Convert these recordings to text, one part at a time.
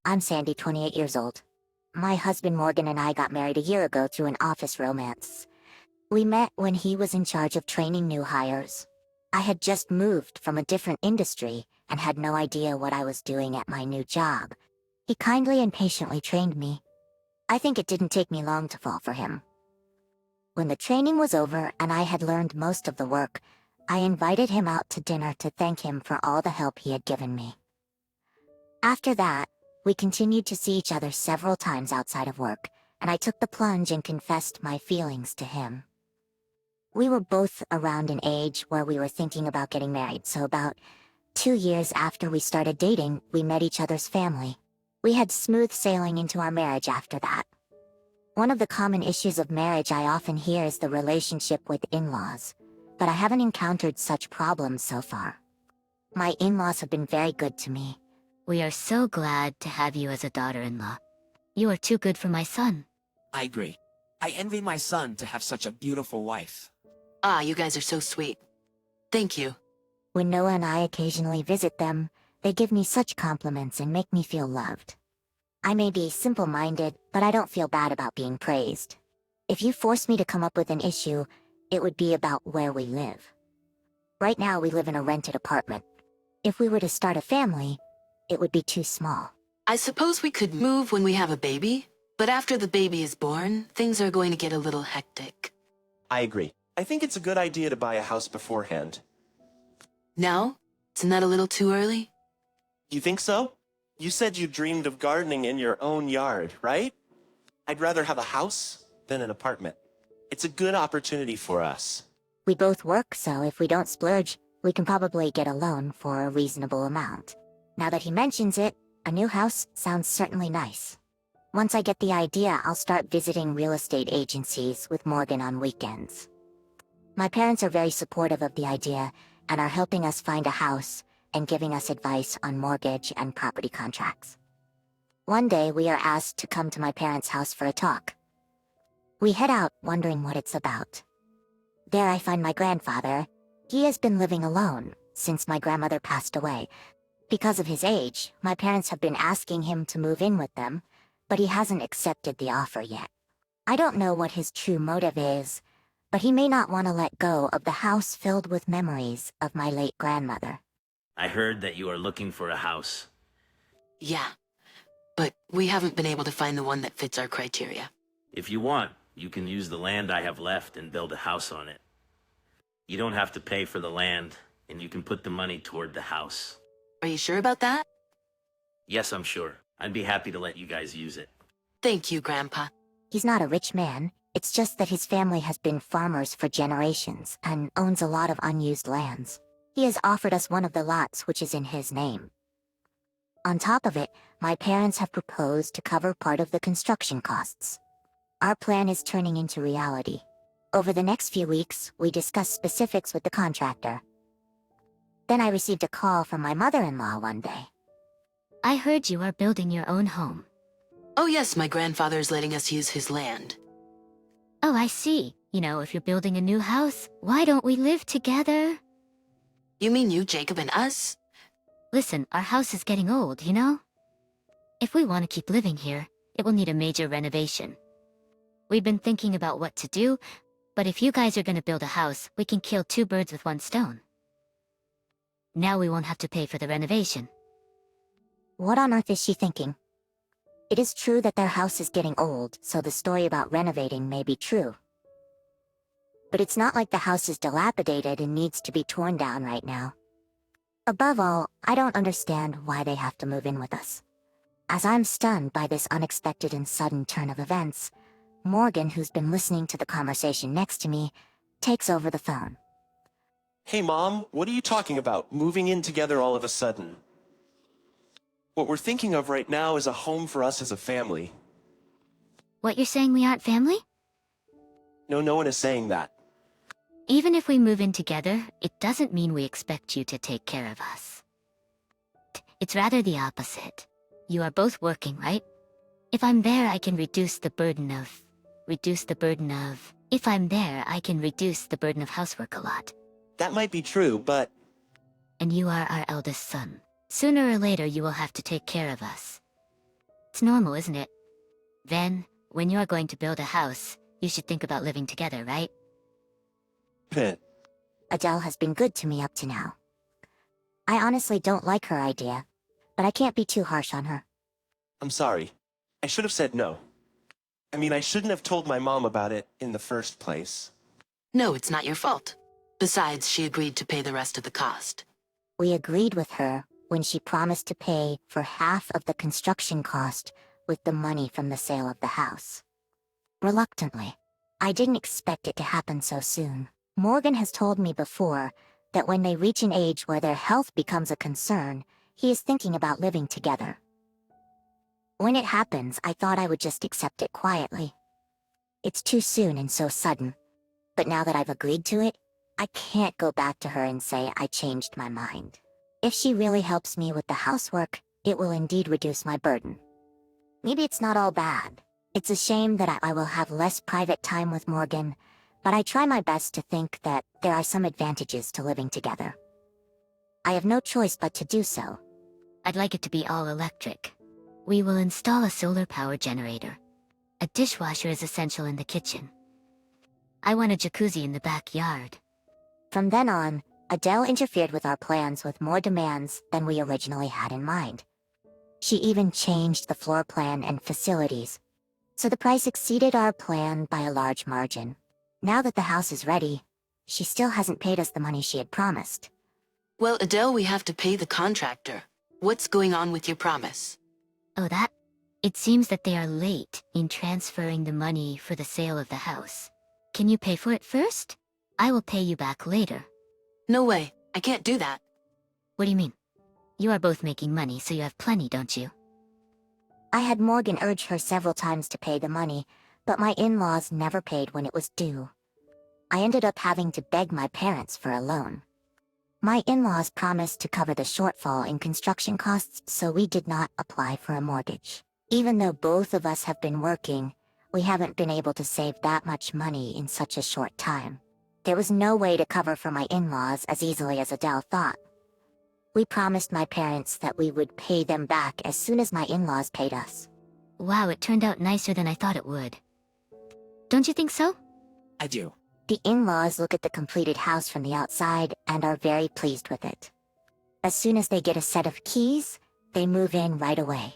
I'm Sandy, 28 years old. My husband Morgan and I got married a year ago through an office romance. We met when he was in charge of training new hires. I had just moved from a different industry and had no idea what I was doing at my new job. He kindly and patiently trained me. I think it didn't take me long to fall for him. When the training was over and I had learned most of the work, I invited him out to dinner to thank him for all the help he had given me. After that, we continued to see each other several times outside of work, and I took the plunge and confessed my feelings to him. We were both around an age where we were thinking about getting married, so about 2 years after we started dating, we met each other's family. We had smooth sailing into our marriage after that. One of the common issues of marriage I often hear is the relationship with in-laws, but I haven't encountered such problems so far. My in-laws have been very good to me. We are so glad to have you as a daughter-in-law. You are too good for my son. I agree. I envy my son to have such a beautiful wife. Ah, you guys are so sweet. Thank you. When Noah and I occasionally visit them, they give me such compliments and make me feel loved. I may be simple-minded, but I don't feel bad about being praised. If you force me to come up with an issue, it would be about where we live. Right now we live in a rented apartment. If we were to start a family, it would be too small. I suppose we could move when we have a baby, but after the baby is born, things are going to get a little hectic. I agree. I think it's a good idea to buy a house beforehand. No? Isn't that a little too early? You think so? You said you dreamed of gardening in your own yard, right? I'd rather have a house than an apartment. It's a good opportunity for us. We both work, so if we don't splurge, we can probably get a loan for a reasonable amount. Now that he mentions it, a new house sounds certainly nice. Once I get the idea, I'll start visiting real estate agencies with Morgan on weekends. My parents are very supportive of the idea and are helping us find a house and giving us advice on mortgage and property contracts. One day, we are asked to come to my parents' house for a talk. We head out wondering what it's about. There I find my grandfather. He has been living alone since my grandmother passed away. Because of his age, my parents have been asking him to move in with them, but he hasn't accepted the offer yet. I don't know what his true motive is, but he may not want to let go of the house filled with memories of my late grandmother. I heard that you are looking for a house. Yeah, but we haven't been able to find the one that fits our criteria. If you want, you can use the land I have left and build a house on it. You don't have to pay for the land, and you can put the money toward the house. Are you sure about that? Yes, I'm sure. I'd be happy to let you guys use it. Thank you, Grandpa. He's not a rich man. It's just that his family has been farmers for generations and owns a lot of unused lands. He has offered us one of the lots which is in his name. On top of it, my parents have proposed to cover part of the construction costs. Our plan is turning into reality. Over the next few weeks, we discuss specifics with the contractor. Then I received a call from my mother-in-law one day. I heard you are building your own home. Oh yes, my grandfather's letting us use his land. Oh, I see. You know, if you're building a new house, why don't we live together? You mean you, Jacob, and us? Listen, our house is getting old, you know? If we want to keep living here, it will need a major renovation. We've been thinking about what to do, but if you guys are gonna build a house, we can kill 2 birds with 1 stone. Now we won't have to pay for the renovation. What on earth is she thinking? It is true that their house is getting old, so the story about renovating may be true. But it's not like the house is dilapidated and needs to be torn down right now. Above all, I don't understand why they have to move in with us. As I'm stunned by this unexpected and sudden turn of events, Morgan, who's been listening to the conversation next to me, takes over the phone. Hey, Mom, what are you talking about, moving in together all of a sudden? What we're thinking of right now is a home for us as a family. What, you're saying we aren't family? No, no one is saying that. Even if we move in together, it doesn't mean we expect you to take care of us. It's rather the opposite. You are both working, right? If I'm there, I can reduce the burden of... If I'm there, I can reduce the burden of housework a lot. That might be true, but... And you are our eldest son. Sooner or later, you will have to take care of us. It's normal, isn't it? Then, when you're going to build a house, you should think about living together, right? Pit. Adele has been good to me up to now. I honestly don't like her idea, but I can't be too harsh on her. I'm sorry. I should have said no. I mean, I shouldn't have told my mom about it in the first place. No, it's not your fault. Besides, she agreed to pay the rest of the cost. We agreed with her when she promised to pay for half of the construction cost with the money from the sale of the house. Reluctantly. I didn't expect it to happen so soon. Morgan has told me before that when they reach an age where their health becomes a concern, he is thinking about living together. When it happens, I thought I would just accept it quietly. It's too soon and so sudden. But now that I've agreed to it, I can't go back to her and say I changed my mind. If she really helps me with the housework, it will indeed reduce my burden. Maybe it's not all bad. It's a shame that I will have less private time with Morgan, but I try my best to think that there are some advantages to living together. I have no choice but to do so. I'd like it to be all electric. We will install a solar power generator. A dishwasher is essential in the kitchen. I want a jacuzzi in the backyard. From then on, Adele interfered with our plans with more demands than we originally had in mind. She even changed the floor plan and facilities, so the price exceeded our plan by a large margin. Now that the house is ready, she still hasn't paid us the money she had promised. Well, Adele, we have to pay the contractor. What's going on with your promise? Oh, that? It seems that they are late in transferring the money for the sale of the house. Can you pay for it first? I will pay you back later. No way. I can't do that. What do you mean? You are both making money, so you have plenty, don't you? I had Morgan urge her several times to pay the money, but my in-laws never paid when it was due. I ended up having to beg my parents for a loan. My in-laws promised to cover the shortfall in construction costs, so we did not apply for a mortgage. Even though both of us have been working, we haven't been able to save that much money in such a short time. There was no way to cover for my in-laws as easily as Adele thought. We promised my parents that we would pay them back as soon as my in-laws paid us. Wow, it turned out nicer than I thought it would. Don't you think so? I do. The in-laws look at the completed house from the outside and are very pleased with it. As soon as they get a set of keys, they move in right away.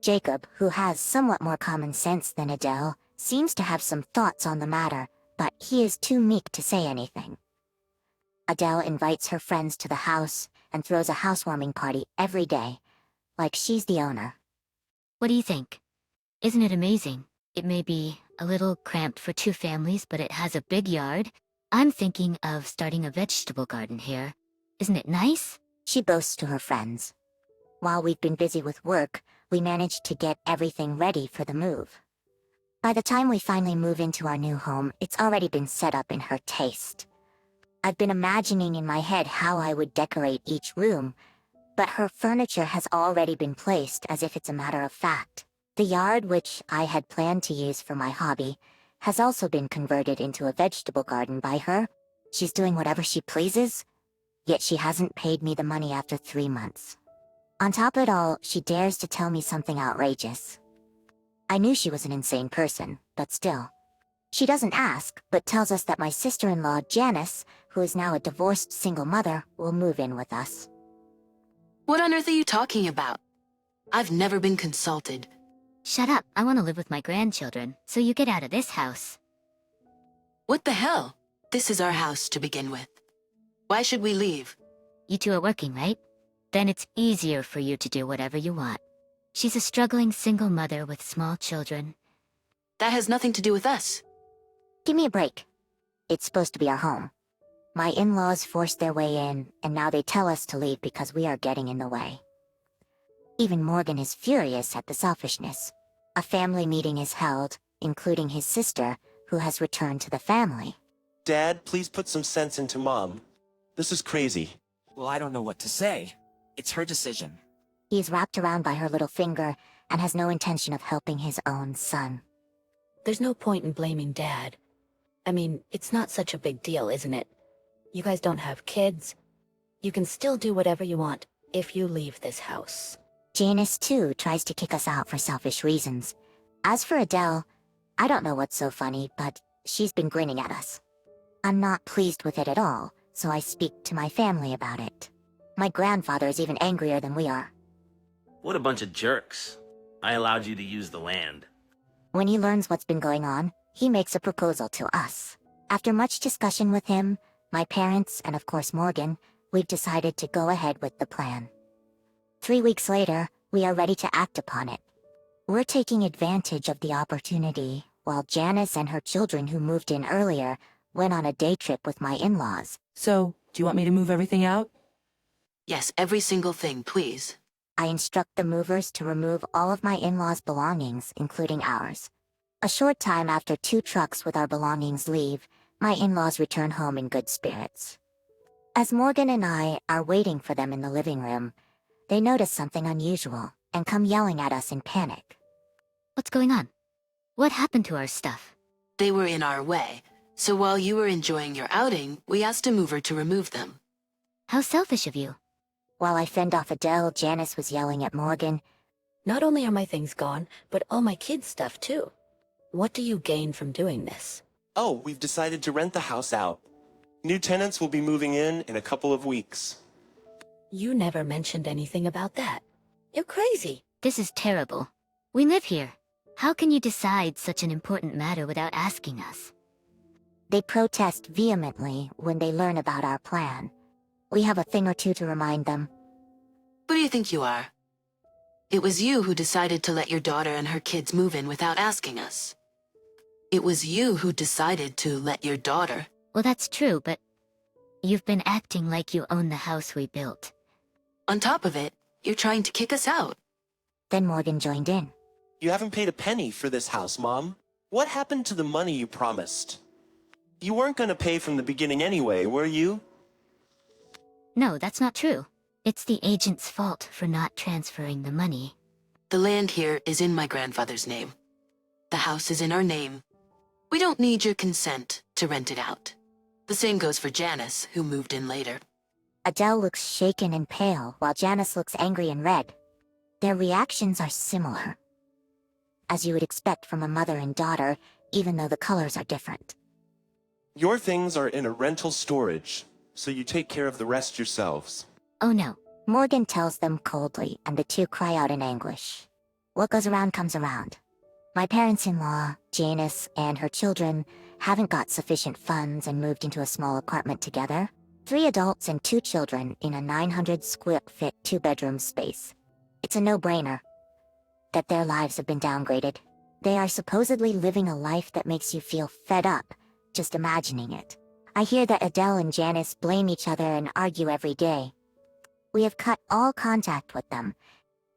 Jacob, who has somewhat more common sense than Adele, seems to have some thoughts on the matter, but he is too meek to say anything. Adele invites her friends to the house and throws a housewarming party every day, like she's the owner. What do you think? Isn't it amazing? It may be a little cramped for two families, but it has a big yard. I'm thinking of starting a vegetable garden here. Isn't it nice? She boasts to her friends. While we've been busy with work, we managed to get everything ready for the move. By the time we finally move into our new home, it's already been set up in her taste. I've been imagining in my head how I would decorate each room, but her furniture has already been placed as if it's a matter of fact. The yard, which I had planned to use for my hobby, has also been converted into a vegetable garden by her. She's doing whatever she pleases, yet she hasn't paid me the money after 3 months. On top of it all, she dares to tell me something outrageous. I knew she was an insane person, but still. She doesn't ask, but tells us that my sister-in-law, Janice, who is now a divorced single mother, will move in with us. What on earth are you talking about? I've never been consulted. Shut up, I want to live with my grandchildren, so you get out of this house. What the hell? This is our house to begin with. Why should we leave? You two are working, right? Then it's easier for you to do whatever you want. She's a struggling single mother with small children. That has nothing to do with us. Give me a break. It's supposed to be our home. My in-laws forced their way in, and now they tell us to leave because we are getting in the way. Even Morgan is furious at the selfishness. A family meeting is held, including his sister, who has returned to the family. Dad, please put some sense into Mom. This is crazy. Well, I don't know what to say. It's her decision. He is wrapped around by her little finger and has no intention of helping his own son. There's no point in blaming Dad. I mean, it's not such a big deal, isn't it? You guys don't have kids. You can still do whatever you want if you leave this house. Janice, too, tries to kick us out for selfish reasons. As for Adele, I don't know what's so funny, but she's been grinning at us. I'm not pleased with it at all, so I speak to my family about it. My grandfather is even angrier than we are. What a bunch of jerks. I allowed you to use the land. When he learns what's been going on, he makes a proposal to us. After much discussion with him, my parents, and of course Morgan, we've decided to go ahead with the plan. 3 weeks later, we are ready to act upon it. We're taking advantage of the opportunity, while Janice and her children who moved in earlier went on a day trip with my in-laws. So, do you want me to move everything out? Yes, every single thing, please. I instruct the movers to remove all of my in-laws' belongings, including ours. A short time after 2 trucks with our belongings leave, my in-laws return home in good spirits. As Morgan and I are waiting for them in the living room, they notice something unusual and come yelling at us in panic. What's going on? What happened to our stuff? They were in our way, so while you were enjoying your outing, we asked a mover to remove them. How selfish of you. While I fend off Adele, Janice was yelling at Morgan. Not only are my things gone, but all my kids' stuff too. What do you gain from doing this? Oh, we've decided to rent the house out. New tenants will be moving in a couple of weeks. You never mentioned anything about that. You're crazy. This is terrible. We live here. How can you decide such an important matter without asking us? They protest vehemently when they learn about our plan. We have a thing or two to remind them. Who do you think you are? It was you who decided to let your daughter and her kids move in without asking us. It was you who decided to let your daughter. Well, that's true, but you've been acting like you own the house we built. On top of it, you're trying to kick us out. Then Morgan joined in. You haven't paid a penny for this house, Mom. What happened to the money you promised? You weren't going to pay from the beginning anyway, were you? No, that's not true. It's the agent's fault for not transferring the money. The land here is in my grandfather's name. The house is in our name. We don't need your consent to rent it out. The same goes for Janice, who moved in later. Adele looks shaken and pale, while Janice looks angry and red. Their reactions are similar, as you would expect from a mother and daughter, even though the colors are different. Your things are in a rental storage, so you take care of the rest yourselves. Oh no. Morgan tells them coldly, and the two cry out in anguish. What goes around comes around. My parents-in-law, Janice, and her children haven't got sufficient funds and moved into a small apartment together. 3 adults and 2 children in a 900-square-foot 2-bedroom space. It's a no-brainer that their lives have been downgraded. They are supposedly living a life that makes you feel fed up, just imagining it. I hear that Adele and Janice blame each other and argue every day. We have cut all contact with them.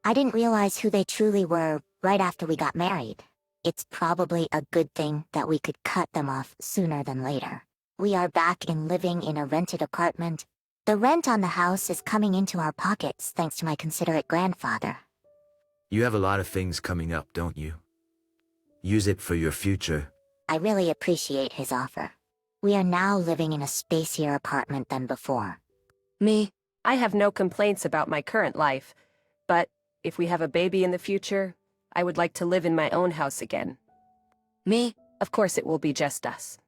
I didn't realize who they truly were right after we got married. It's probably a good thing that we could cut them off sooner than later. We are back in living in a rented apartment. The rent on the house is coming into our pockets thanks to my considerate grandfather. You have a lot of things coming up, don't you? Use it for your future. I really appreciate his offer. We are now living in a spacier apartment than before. Me? I have no complaints about my current life, but if we have a baby in the future, I would like to live in my own house again. Me? Of course it will be just us.